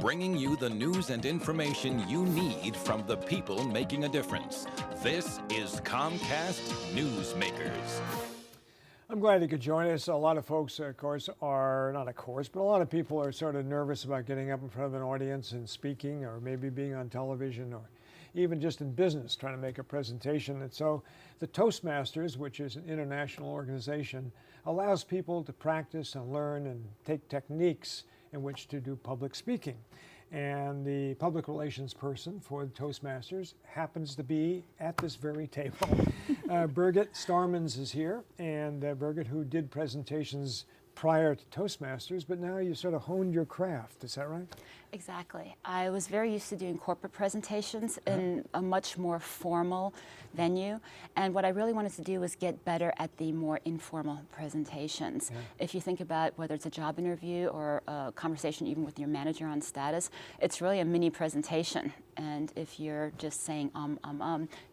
bringing you the news and information you need from the people making a difference. This is Comcast Newsmakers. I'm glad you could join us. A lot of folks, of course, but a lot of people are sort of nervous about getting up in front of an audience and speaking, or maybe being on television, or even just in business, trying to make a presentation. And so the Toastmasters, which is an international organization, allows people to practice and learn and take techniques in which to do public speaking. And the public relations person for the Toastmasters happens to be at this very table. Birgit Starmanns is here, and Birgit, who did presentations prior to Toastmasters, but now you sort of honed your craft, is that right? Exactly. I was very used to doing corporate presentations in a much more formal venue, and what I really wanted to do was get better at the more informal presentations. If you think about whether it's a job interview or a conversation even with your manager on status, it's really a mini presentation, and if you're just saying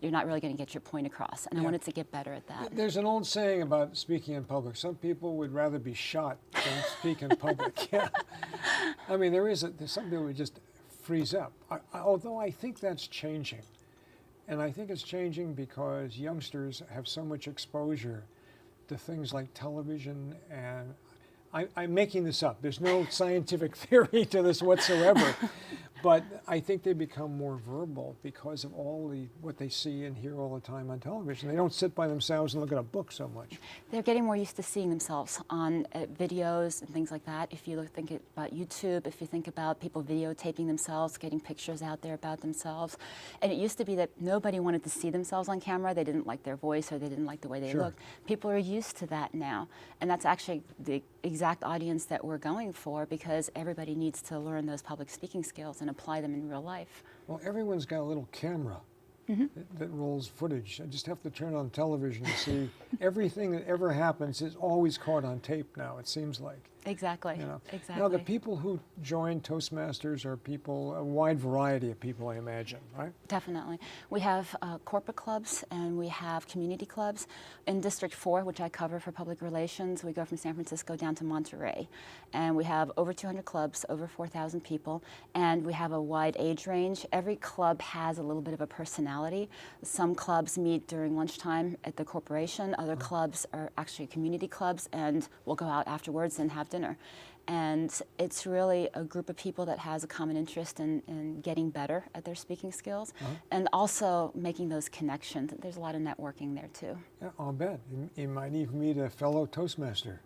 you're not really going to get your point across, and I wanted to get better at that. There's an old saying about speaking in public. Some people would rather be shot than speak in public. Yeah. I mean, there's some people who just freeze up. Although I think that's changing. And I think it's changing because youngsters have so much exposure to things like television, and I'm making this up. There's no scientific theory to this whatsoever. But I think they become more verbal because of what they see and hear all the time on television. They don't sit by themselves and look at a book so much. They're getting more used to seeing themselves on videos and things like that. If you think about YouTube, if you think about people videotaping themselves, getting pictures out there about themselves. And it used to be that nobody wanted to see themselves on camera. They didn't like their voice, or they didn't like the way they looked. People are used to that now. And that's actually the exact audience that we're going for, because everybody needs to learn those public speaking skills and apply them in real life. Well, everyone's got a little camera that rolls footage. I just have to turn on television to see everything that ever happens is always caught on tape now, it seems like. Exactly. You know? Exactly. Now, the people who join Toastmasters are a wide variety of people, I imagine, right? Definitely. We have corporate clubs and we have community clubs. In District 4, which I cover for public relations, we go from San Francisco down to Monterey. And we have over 200 clubs, over 4,000 people, and we have a wide age range. Every club has a little bit of a personality. Some clubs meet during lunchtime at the corporation. Other clubs are actually community clubs, and we'll go out afterwards and have dinner. And it's really a group of people that has a common interest in getting better at their speaking skills, and also making those connections. There's a lot of networking there too. Yeah, I'll bet. You might even meet a fellow Toastmaster.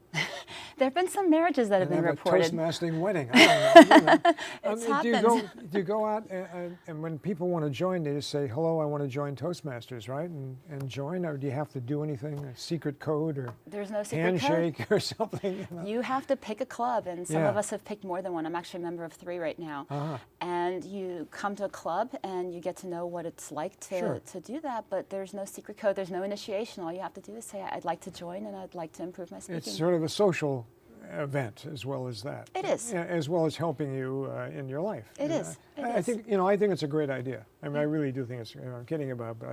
There have been some marriages that have been reported. A Toastmastering wedding. I don't know. It's happened. Do you go out and when people want to join, they just say, hello, I want to join Toastmasters, right? And join, or do you have to do anything, a secret code or There's no secret handshake code. or something? You know? You have to pick a club, and some of us have picked more than one. I'm actually a member of 3 right now. And you come to a club and you get to know what it's like to do that, but there's no secret code, there's no initiation. All you have to do is say, I'd like to join and I'd like to improve my speaking. It's sort of a social event as well as that. It is. As well as helping you in your life. It is. I think it's a great idea. I mean, I really do think it's, I'm kidding about it, but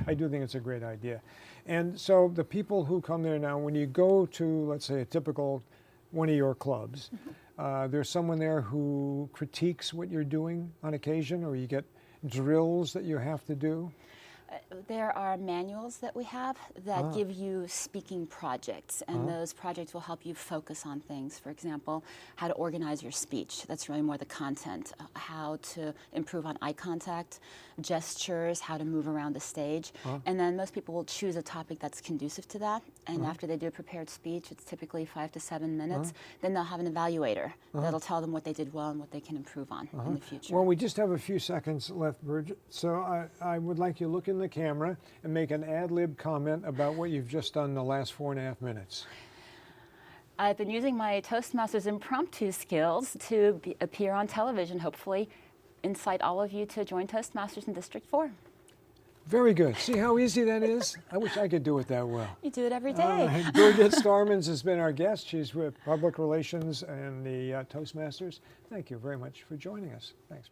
I do think it's a great idea. And so the people who come there now, when you go to, let's say, a typical one of your clubs, there's someone there who critiques what you're doing on occasion, or you get drills that you have to do? There are manuals that we have that give you speaking projects, and those projects will help you focus on things. For example, how to organize your speech. That's really more the content. How to improve on eye contact, gestures, how to move around the stage. And then most people will choose a topic that's conducive to that. And after they do a prepared speech, it's typically 5 to 7 minutes. Then they'll have an evaluator that'll tell them what they did well and what they can improve on in the future. Well, we just have a few seconds left, Birgit. So I would like you to look in the camera and make an ad-lib comment about what you've just done in the last 4.5 minutes. I've been using my Toastmasters impromptu skills to appear on television, hopefully incite all of you to join Toastmasters in District 4. Very good. See how easy that is? I wish I could do it that well. You do it every day. Birgit Starmanns has been our guest. She's with Public Relations and the Toastmasters. Thank you very much for joining us. Thanks.